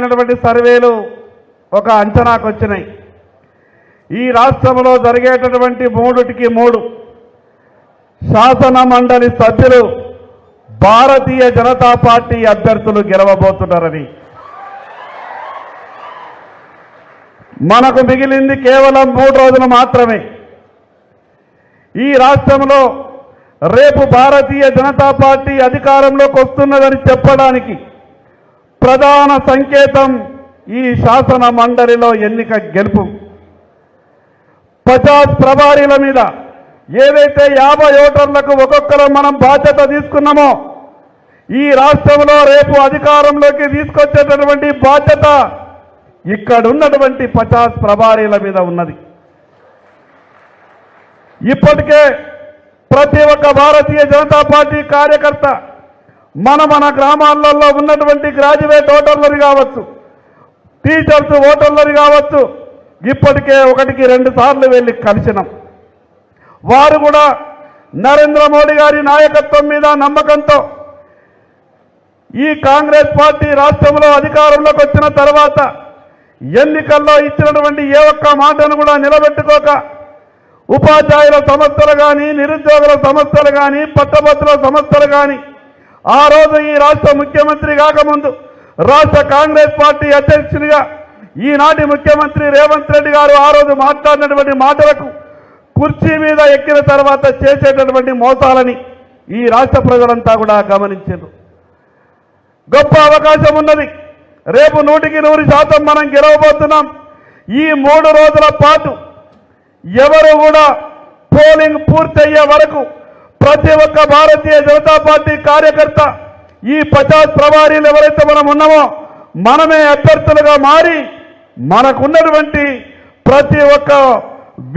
రకమైనటువంటి సర్వేలు ఒక అంచనాకు వచ్చినాయి. ఈ రాష్ట్రంలో జరిగేటటువంటి 3కి 3 శాసన మండలి సభ్యులు భారతీయ జనతా పార్టీ అభ్యర్థులు గెలవబోతున్నారని. మనకు మిగిలింది కేవలం 3 రోజులు మాత్రమే. ఈ రాష్ట్రంలో రేపు భారతీయ జనతా పార్టీ అధికారంలోకి వస్తున్నదని చెప్పడానికి ప్రధాన సంకేతం ఈ శాసన మండలిలో ఎన్నిక గెలుపు. 50 ప్రభారీల మీద ఏదైతే 50 ఓటర్లకు ఒక్కొక్కరు మనం బాధ్యత తీసుకున్నామో ఈ రాష్ట్రంలో రేపు అధికారంలోకి తీసుకొచ్చేటటువంటి బాధ్యత ఇక్కడ ఉన్నటువంటి 50 ప్రభారీల మీద ఉన్నది. ఇప్పటికే ప్రతి ఒక్క భారతీయ జనతా పార్టీ కార్యకర్త మన గ్రామాలలో ఉన్నటువంటి గ్రాడ్యుయేట్ ఓటర్లని కావచ్చు, టీచర్స్ ఓటర్లని కావచ్చు, ఇప్పటికే 1కి 2 సార్లు వెళ్ళి కలిసినాం. వారు కూడా నరేంద్ర మోడీ గారి నాయకత్వం మీద నమ్మకంతో ఈ కాంగ్రెస్ పార్టీ రాష్ట్రంలో అధికారంలోకి వచ్చిన తర్వాత ఎన్నికల్లో ఇచ్చినటువంటి ఏ ఒక్క మాటను కూడా నిలబెట్టుకోక ఉపాధ్యాయుల సమస్యలు కానీ, నిరుద్యోగుల సమస్యలు కానీ, పట్టభద్రుల సమస్యలు కానీ ఆ రోజు ఈ రాష్ట్ర ముఖ్యమంత్రి కాకముందు రాష్ట్ర కాంగ్రెస్ పార్టీ అధ్యక్షునిగా ఈనాటి ముఖ్యమంత్రి రేవంత్ రెడ్డి గారు ఆ రోజు మాట్లాడినటువంటి మాటలకు కుర్చీ మీద ఎక్కిన తర్వాత చేసేటటువంటి మోసాలని ఈ రాష్ట్ర ప్రజలంతా కూడా గమనించారు. గొప్ప అవకాశం ఉన్నది. రేపు 100కి 100% మనం గెలవబోతున్నాం. ఈ 3 రోజుల పాటు ఎవరు కూడా పోలింగ్ పూర్తయ్యే వరకు ప్రతి ఒక్క భారతీయ జనతా పార్టీ కార్యకర్త ఈ 50 ప్రభారీలు ఎవరైతే మనం ఉన్నామో మనమే అభ్యర్థులుగా మారి మనకున్నటువంటి ప్రతి ఒక్క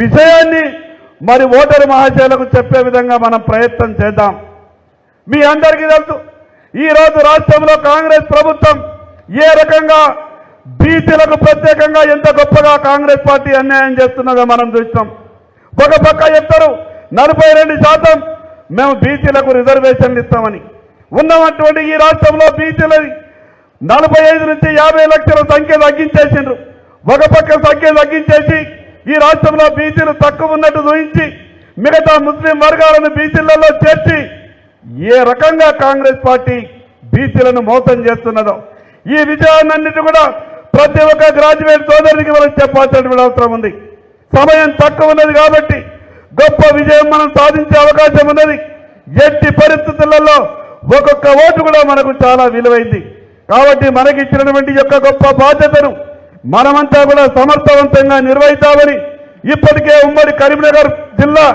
విషయాన్ని మరి ఓటరు మహాశయులకు చెప్పే విధంగా మనం ప్రయత్నం చేద్దాం. మీ అందరికీ తెలుసు ఈరోజు రాష్ట్రంలో కాంగ్రెస్ ప్రభుత్వం ఏ రకంగా బీసీలకు ప్రత్యేకంగా ఎంత గొప్పగా కాంగ్రెస్ పార్టీ అన్యాయం చేస్తున్నదో మనం చూస్తాం. ఒక పక్క చెప్తారు 42% మేము బీసీలకు రిజర్వేషన్లు ఇస్తామని. ఉన్నటువంటి ఈ రాష్ట్రంలో బీసీలని 45 నుంచి 50 లక్షల సంఖ్య తగ్గించేసిండ్రు. ఒక పక్క సంఖ్య తగ్గించేసి ఈ రాష్ట్రంలో బీసీలు తక్కువ ఉన్నట్టు చూపించి మిగతా ముస్లిం వర్గాలను బీసీలలో చేర్చి ఏ రకంగా కాంగ్రెస్ పార్టీ బీసీలను మోసం చేస్తున్నదో ఈ విజయాన్నిటి కూడా ప్రతి ఒక్క గ్రాడ్యుయేట్ సోదరునికి మనం చెప్పాల్సిన అవసరం ఉంది. సమయం తక్కువ ఉన్నది కాబట్టి గొప్ప విజయం మనం సాధించే అవకాశం ఉన్నది. ఎట్టి పరిస్థితులలో ఒక్కొక్క ఓటు కూడా మనకు చాలా విలువైంది. కాబట్టి మనకి ఇచ్చినటువంటి యొక్క గొప్ప బాధ్యతను మనమంతా కూడా సమర్థవంతంగా నిర్వహిస్తామని ఇప్పటికే ఉమ్మడి కరీంనగర్ జిల్లా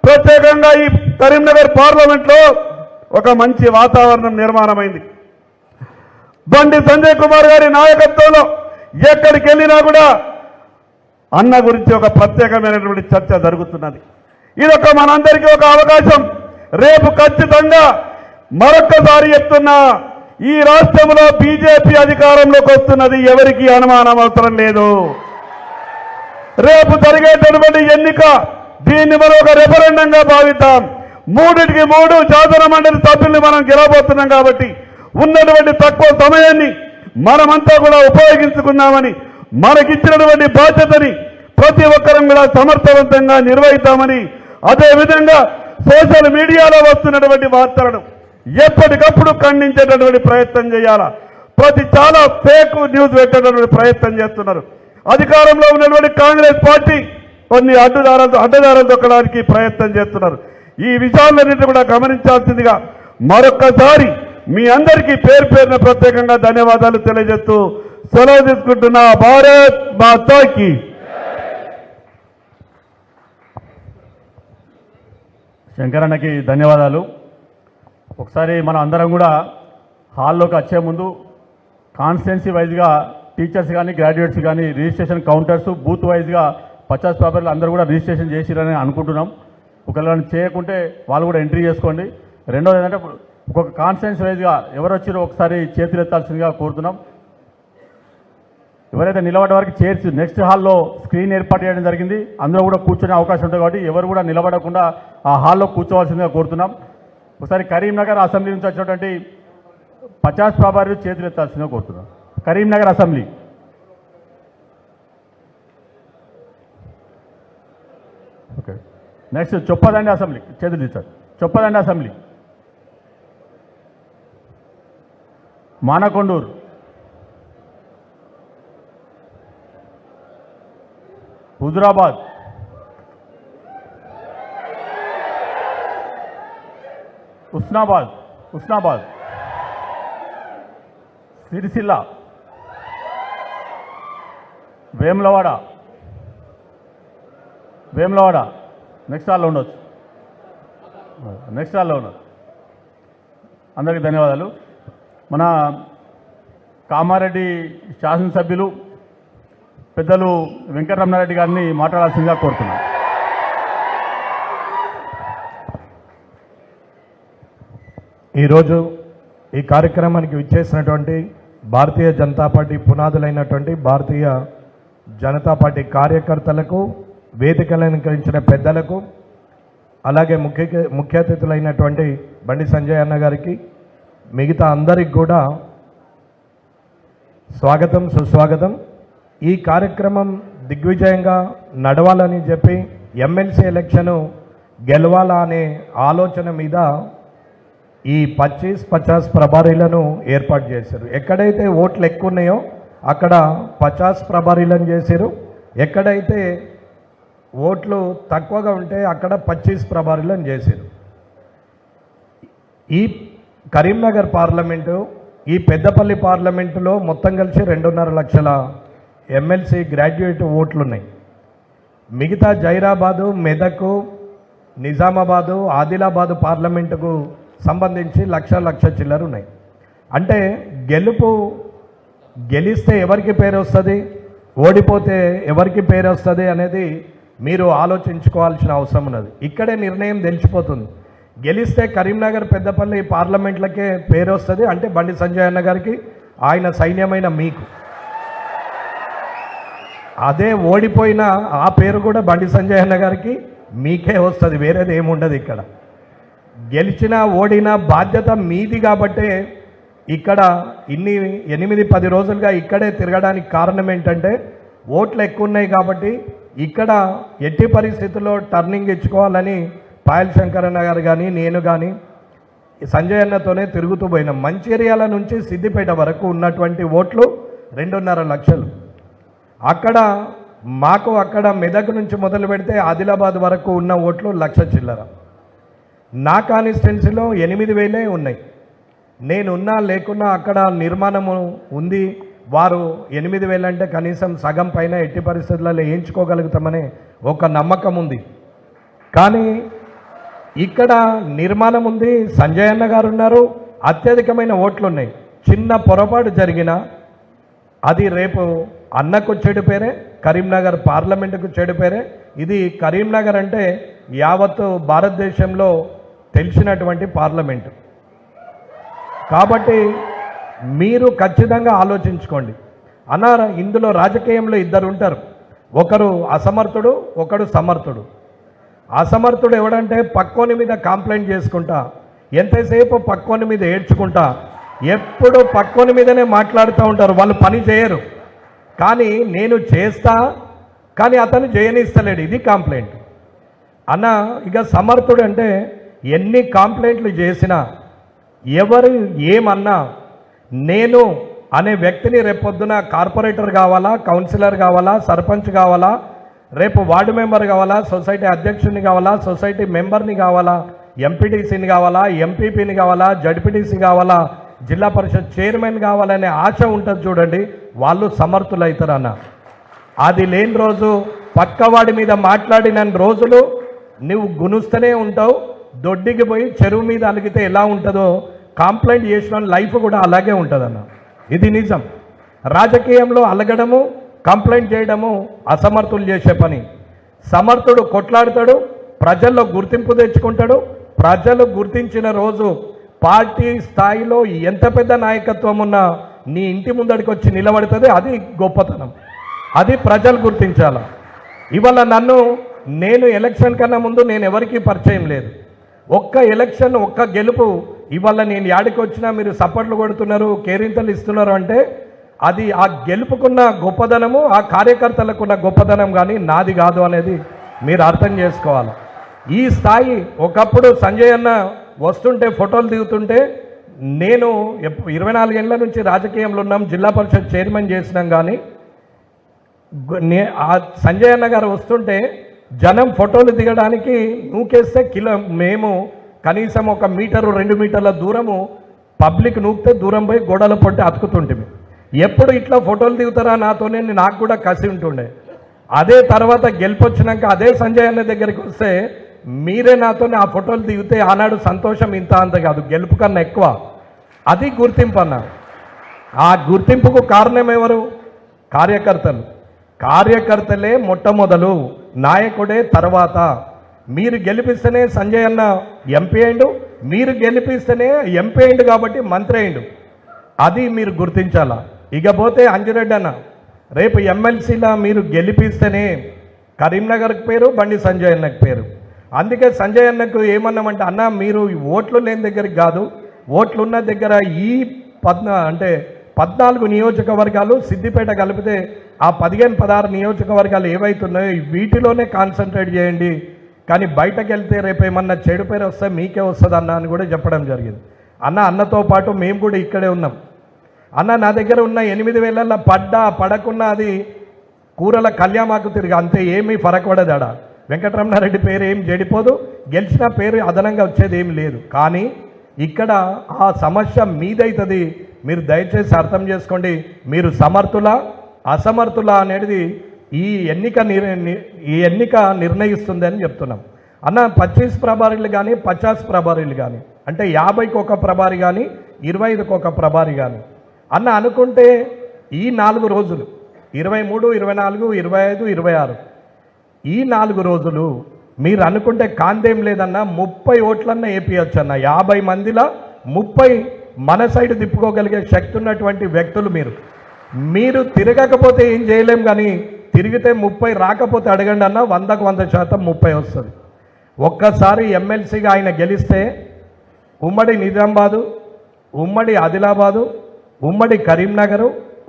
ప్రత్యేకంగా ఈ కరీంనగర్ పార్లమెంట్లో ఒక మంచి వాతావరణం నిర్మాణమైంది. బండి సంజయ్ కుమార్ గారి నాయకత్వంలో ఎక్కడికి వెళ్ళినా కూడా అన్న గురించి ఒక ప్రత్యేకమైనటువంటి చర్చ జరుగుతున్నది. ఇదొక మనందరికీ ఒక అవకాశం. రేపు ఖచ్చితంగా మరొక్కసారి చెప్తున్నా ఈ రాష్ట్రంలో బీజేపీ అధికారంలోకి వస్తున్నది, ఎవరికి అనుమానం అవసరం లేదు. రేపు జరిగేటటువంటి ఎన్నిక దీన్ని మనం ఒక రెఫరెండంగా భావిద్దాం. 3కి 3 శాసన మండలి సభ్యుల్ని మనం గెలవబోతున్నాం కాబట్టి ఉన్నటువంటి తక్కువ సమయాన్ని మనమంతా కూడా ఉపయోగించుకున్నామని మనకిచ్చినటువంటి బాధ్యతని ప్రతి ఒక్కరం కూడా సమర్థవంతంగా నిర్వహిస్తామని, అదేవిధంగా సోషల్ మీడియాలో వస్తున్నటువంటి వార్తలను ఎప్పటికప్పుడు ఖండించేటటువంటి ప్రయత్నం చేయాలా. చాలా ఫేక్ న్యూస్ పెట్టేటటువంటి ప్రయత్నం చేస్తున్నారు. అధికారంలో ఉన్నటువంటి కాంగ్రెస్ పార్టీ కొన్ని అడ్డదారులు దొక్కడానికి ప్రయత్నం చేస్తున్నారు. ఈ విషయాలన్నింటినీ కూడా గమనించాల్సిందిగా మరొక్కసారి మీ అందరికీ పేరు పేరున ప్రత్యేకంగా ధన్యవాదాలు తెలియజేస్తూ సెలవు తీసుకుంటున్నా. భారత్ మాతాకి. శంకరన్నకి ధన్యవాదాలు. ఒకసారి మనం అందరం కూడా హాల్లోకి వచ్చే ముందు కాన్స్టిట్యున్సీ వైజ్గా టీచర్స్ కానీ గ్రాడ్యుయేట్స్ కానీ రిజిస్ట్రేషన్ కౌంటర్స్ బూత్ వైజ్గా 50 పేపర్లు అందరూ కూడా రిజిస్ట్రేషన్ చేసిరని అనుకుంటున్నాం. ఒకవేళ చేయకుంటే వాళ్ళు కూడా ఎంట్రీ చేసుకోండి. రెండోది ఏంటంటే ఒక్కొక్క కాన్స్టిట్యున్సీ వైజ్గా ఎవరు వచ్చారో ఒకసారి చేతులు ఎత్తాల్సిందిగా కోరుతున్నాం. ఎవరైతే నిలబడే వారికి చైర్స్ నెక్స్ట్ హాల్లో స్క్రీన్ ఏర్పాటు చేయడం జరిగింది. అందులో కూడా కూర్చునే అవకాశం ఉంటుంది కాబట్టి ఎవరు కూడా నిలబడకుండా ఆ హాల్లో కూర్చోవలసిందిగా కోరుతున్నాం. ఒకసారి కరీంనగర్ అసెంబ్లీ నుంచి వచ్చినటువంటి 50 ప్రభారీలు చేతులు ఎత్తాల్సిందిగా కోరుతున్నాం. Karimnagar assembly. Okay, next Choppadandi assembly. చేతులు తీస్తారు. చొప్పదండి అసెంబ్లీ. మానకొండూరు. హుజురాబాద్. ఉస్నాబాద్. సిరిసిల్ల. వేములవాడ. నెక్స్ట్ హాల్లో ఉండొచ్చు. అందరికీ ధన్యవాదాలు. మన కామారెడ్డి శాసనసభ్యులు పెద్దలు వెంకటరమణారెడ్డి గారిని మాట్లాడాల్సిందిగా కోరుతున్నాను. ఈరోజు ఈ కార్యక్రమానికి విచ్చేసినటువంటి భారతీయ జనతా పార్టీ పునాదులైనటువంటి భారతీయ జనతా పార్టీ కార్యకర్తలకు, వేదికలను అలంకరించిన పెద్దలకు, అలాగే ముఖ్య అతిథులైనటువంటి బండి సంజయ్ అన్న గారికి, మిగతా అందరికి కూడా స్వాగతం, సుస్వాగతం. ఈ కార్యక్రమం దిగ్విజయంగా నడవాలని చెప్పి ఎమ్మెల్సీ ఎలక్షను గెలవాలా అనే ఆలోచన మీద ఈ 25-50 ప్రభారీలను ఏర్పాటు చేశారు. ఎక్కడైతే ఓట్లు ఎక్కువ ఉన్నాయో అక్కడ 50 ప్రభారీలను చేశారు. ఎక్కడైతే ఓట్లు తక్కువగా ఉంటే అక్కడ 25 ప్రభారీలను చేశారు. ఈ కరీంనగర్ పార్లమెంటు, ఈ పెద్దపల్లి పార్లమెంటులో మొత్తం కలిసి 2.5 లక్షల ఎమ్మెల్సీ గ్రాడ్యుయేట్ ఓట్లు ఉన్నాయి. మిగతా జైరాబాదు, మెదక్, నిజామాబాదు, ఆదిలాబాదు పార్లమెంటుకు సంబంధించి లక్ష చిల్లర ఉన్నాయి. అంటే గెలిస్తే ఎవరికి పేరు వస్తుంది, ఓడిపోతే ఎవరికి పేరు వస్తుంది అనేది మీరు ఆలోచించుకోవాల్సిన అవసరం ఉన్నది. ఇక్కడే నిర్ణయం తెలిసిపోతుంది. గెలిస్తే కరీంనగర్, పెద్దపల్లి పార్లమెంట్లకే పేరు వస్తుంది, అంటే బండి సంజయ్ అన్న గారికి, ఆయన సైన్యమైన మీకు. అదే ఓడిపోయినా ఆ పేరు కూడా బండి సంజయ్ అన్న గారికి, మీకే వస్తుంది, వేరేది ఏముండదు. ఇక్కడ గెలిచినా ఓడినా బాధ్యత మీది. కాబట్టే ఇక్కడ 8-10 రోజులుగా ఇక్కడే తిరగడానికి కారణం ఏంటంటే ఓట్లు ఎక్కువ ఉన్నాయి కాబట్టి ఇక్కడ ఎట్టి పరిస్థితుల్లో టర్నింగ్ ఇచ్చుకోవాలని పాయల్ శంకరన్న గారు కానీ, నేను కానీ సంజయ్ అన్నతోనే తిరుగుతూ పోయినాం. మంచిర్యాల నుంచి సిద్దిపేట వరకు ఉన్నటువంటి ఓట్లు 2.5 లక్షలు. అక్కడ మెదక్ నుంచి మొదలు పెడితే ఆదిలాబాద్ వరకు ఉన్న ఓట్లు 1,00,000 చిల్లర. నా కాన్స్టిట్యున్సీలో 8,000 ఉన్నాయి. నేనున్నా లేకున్నా అక్కడ నిర్మాణము ఉంది. వారు 8,000 అంటే కనీసం సగం పైన ఎట్టి పరిస్థితులలో వేయించుకోగలుగుతామనే ఒక నమ్మకం ఉంది. కానీ ఇక్కడ నిర్మాణం ఉంది, సంజయ్ అన్న గారు ఉన్నారు, అత్యధికమైన ఓట్లు ఉన్నాయి. చిన్న పొరపాటు జరిగినా అది రేపు అన్నకు చెడు పేరే, కరీంనగర్ పార్లమెంటుకు చెడు పేరే. ఇది కరీంనగర్ అంటే యావత్తు భారతదేశంలో తెలిసినటువంటి పార్లమెంటు. కాబట్టి మీరు ఖచ్చితంగా ఆలోచించుకోండి. ఇందులో రాజకీయంలో ఇద్దరు ఉంటారు, ఒకరు అసమర్థుడు, ఒకడు సమర్థుడు. అసమర్థుడు ఎవడంటే పక్కోని మీద కంప్లైంట్ చేసుకుంటా, ఎంతసేపు పక్కోని మీద ఏడ్చుకుంటా, ఎప్పుడు పక్కోని మీదనే మాట్లాడుతూ ఉంటారు. వాళ్ళు పని చేయరు, కానీ నేను చేస్తా, కానీ అతను చేయనిస్తలేడు. ఇది కంప్లైంట్. ఇక సమర్థుడు అంటే ఎన్ని కంప్లైంట్లు చేసినా, ఎవరు ఏమన్నా, నేను అనే వ్యక్తిని రేపొద్దున కార్పొరేటర్ కావాలా, కౌన్సిలర్ కావాలా, సర్పంచ్ కావాలా, రేపు వార్డు మెంబర్ కావాలా, సొసైటీ అధ్యక్షుని కావాలా, సొసైటీ మెంబర్ని కావాలా, ఎంపీటీసీని కావాలా, ఎంపీపీని కావాలా, జడ్పీటీసీ కావాలా, జిల్లా పరిషత్ చైర్మన్ కావాలనే ఆశ ఉంటుంది చూడండి, వాళ్ళు సమర్థులవుతారన్న. అది లేని రోజు, పక్కవాడి మీద మాట్లాడిన రోజులు నువ్వు గునుస్తూనే ఉంటావు. దొడ్డికి పోయి చెరువు మీద అలిగితే ఎలా ఉంటుందో కంప్లైంట్ చేసిన లైఫ్ కూడా అలాగే ఉంటుందన్న. ఇది నిజం. రాజకీయంలో అలగడము, కంప్లైంట్ చేయడము అసమర్థులు చేసే పని. సమర్థుడు కొట్లాడతాడు, ప్రజల్లో గుర్తింపు తెచ్చుకుంటాడు. ప్రజలు గుర్తించిన రోజు పార్టీ స్థాయిలో ఎంత పెద్ద నాయకత్వం ఉన్నా నీ ఇంటి ముందడికి వచ్చి నిలబడుతుంది. అది గొప్పతనం, అది ప్రజలు గుర్తించాల. ఇవాళ నేను ఎలక్షన్ కన్నా ముందు నేను ఎవరికీ పరిచయం లేదు. ఒక్క ఎలక్షన్, ఒక్క గెలుపు. ఇవాళ నేను యాడికి వచ్చినా మీరు సపోర్ట్లు కొడుతున్నారు, కేరింతలు ఇస్తున్నారు అంటే అది ఆ గెలుపుకున్న గొప్పదనము ఆ కార్యకర్తలకున్న గొప్పదనం కానీ నాది కాదు అనేది మీరు అర్థం చేసుకోవాలి. ఈ స్థాయి ఒకప్పుడు సంజయ్ అన్న వస్తుంటే ఫోటోలు దిగుతుంటే నేను 24 ఏళ్ల నుంచి రాజకీయంలో ఉన్నాం, జిల్లా పరిషత్ చైర్మన్ చేసినాం, కానీ ఆ సంజయ్ అన్న గారు వస్తుంటే జనం ఫోటోలు దిగడానికి నూకేస్తే మేము కనీసం 1 మీటరు 2 మీటర్ల దూరము పబ్లిక్ నూకితే దూరం పోయి గోడల పొట్టి అతుకుతుంటిమి. ఎప్పుడు ఇట్లా ఫోటోలు దిగుతారా నాతోనే నాకు కూడా కసి ఉంటుండే. అదే తర్వాత గెలిపొచ్చినాక అదే సంజయ్ అన్న దగ్గరికి వస్తే మీరే నాతోనే ఆ ఫోటోలు దిగితే ఆనాడు సంతోషం ఇంత అంత కాదు, గెలుపు కన్నా ఎక్కువ. అది గుర్తింపు అన్న. ఆ గుర్తింపుకు కారణం ఎవరు? కార్యకర్తలు. కార్యకర్తలే మొట్టమొదలు, నాయకుడే తర్వాత. మీరు గెలిపిస్తేనే సంజయ్ అన్న ఎంపీ అయిండు, మీరు గెలిపిస్తేనే ఎంపీ అయిండు కాబట్టి మంత్రి అయిండు. అది మీరు గుర్తించాలా. ఇకపోతే అంజిరెడ్డి అన్న రేపు ఎమ్మెల్సీలా మీరు గెలిపిస్తేనే కరీంనగర్కి పేరు, బండి సంజయ్ అన్నకు పేరు. అందుకే సంజయ్ అన్నకు ఏమన్నామంటే, అన్న మీరు ఓట్లు లేని దగ్గరికి కాదు, ఓట్లు ఉన్న దగ్గర ఈ 14 నియోజకవర్గాలు సిద్దిపేట కలిపితే ఆ 15-16 నియోజకవర్గాలు ఏవైతున్నాయో వీటిలోనే కాన్సన్ట్రేట్ చేయండి, కానీ బయటకు వెళ్తే రేపు ఏమన్నా చెడు పేరు వస్తే మీకే వస్తుంది అన్న అని కూడా చెప్పడం జరిగింది. అన్నతో పాటు మేము కూడా ఇక్కడే ఉన్నాం. అన్న నా దగ్గర ఉన్న 8,000 పడకున్నా అది కూరల కళ్యామాకు తిరిగి అంతే, ఏమీ ఫరక్ పడదాడ. వెంకటరమణారెడ్డి పేరు ఏం చెడిపోదు, గెలిచిన పేరు అదనంగా వచ్చేది ఏం లేదు. కానీ ఇక్కడ ఆ సమస్య మీదైతుంది. మీరు దయచేసి అర్థం చేసుకోండి. మీరు సమర్థులా అసమర్థులా అనేది ఈ ఎన్నిక నిర్ణయిస్తుంది అని చెప్తున్నాం. అన్న 25 ప్రభారీలు కానీ 50 ప్రభారీలు కానీ, అంటే 50కి ఒక ప్రభారి కానీ 25కి ఒక ప్రభారి కానీ అన్న అనుకుంటే ఈ 4 రోజులు 23, 24, 25, 26 ఈ 4 రోజులు మీరు అనుకుంటే కాందేం లేదన్నా 30 ఓట్లన్నా వేపియచ్చు అన్న. 50 మందిలో 30 మన సైడ్ తిప్పుకోగలిగే శక్తి ఉన్నటువంటి వ్యక్తులు మీరు తిరగకపోతే ఏం చేయలేం, కానీ తిరిగితే 30 రాకపోతే అడగండి అన్న, 100కు 100% 30 వస్తుంది. ఒక్కసారి ఎమ్మెల్సీగా ఆయన గెలిస్తే ఉమ్మడి నిజామాబాదు, ఉమ్మడి ఆదిలాబాదు, ఉమ్మడి కరీంనగరు,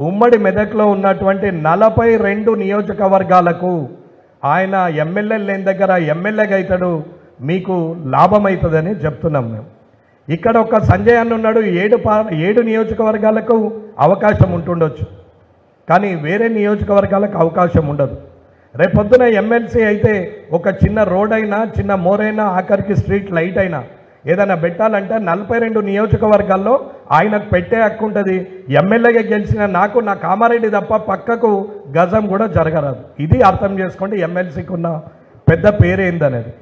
ఉమ్మడి మెదక్లో ఉన్నటువంటి 42 నియోజకవర్గాలకు ఆయన ఎమ్మెల్యే లేని దగ్గర ఎమ్మెల్యేగా అవుతాడు, మీకు లాభం అవుతుందని చెప్తున్నాం మేము. ఇక్కడ ఒక సంజయ్ అన్న ఉన్నాడు, 7 నియోజకవర్గాలకు అవకాశం ఉంటుండొచ్చు, కానీ వేరే నియోజకవర్గాలకు అవకాశం ఉండదు. రేపొద్దున ఎమ్మెల్సీ అయితే ఒక చిన్న రోడ్ అయినా, చిన్న మోరైనా, ఆఖరికి స్ట్రీట్ లైట్ అయినా ఏదైనా పెట్టాలంటే 42 నియోజకవర్గాల్లో ఆయనకు పెట్టే హక్కు ఉంటుంది. ఎమ్మెల్యేగా గెలిచిన నాకు నా కామారెడ్డి తప్ప పక్కకు గజం కూడా జరగరాదు. ఇది అర్థం చేసుకోండి ఎమ్మెల్సీకి ఉన్న పెద్ద పేరేందనేది.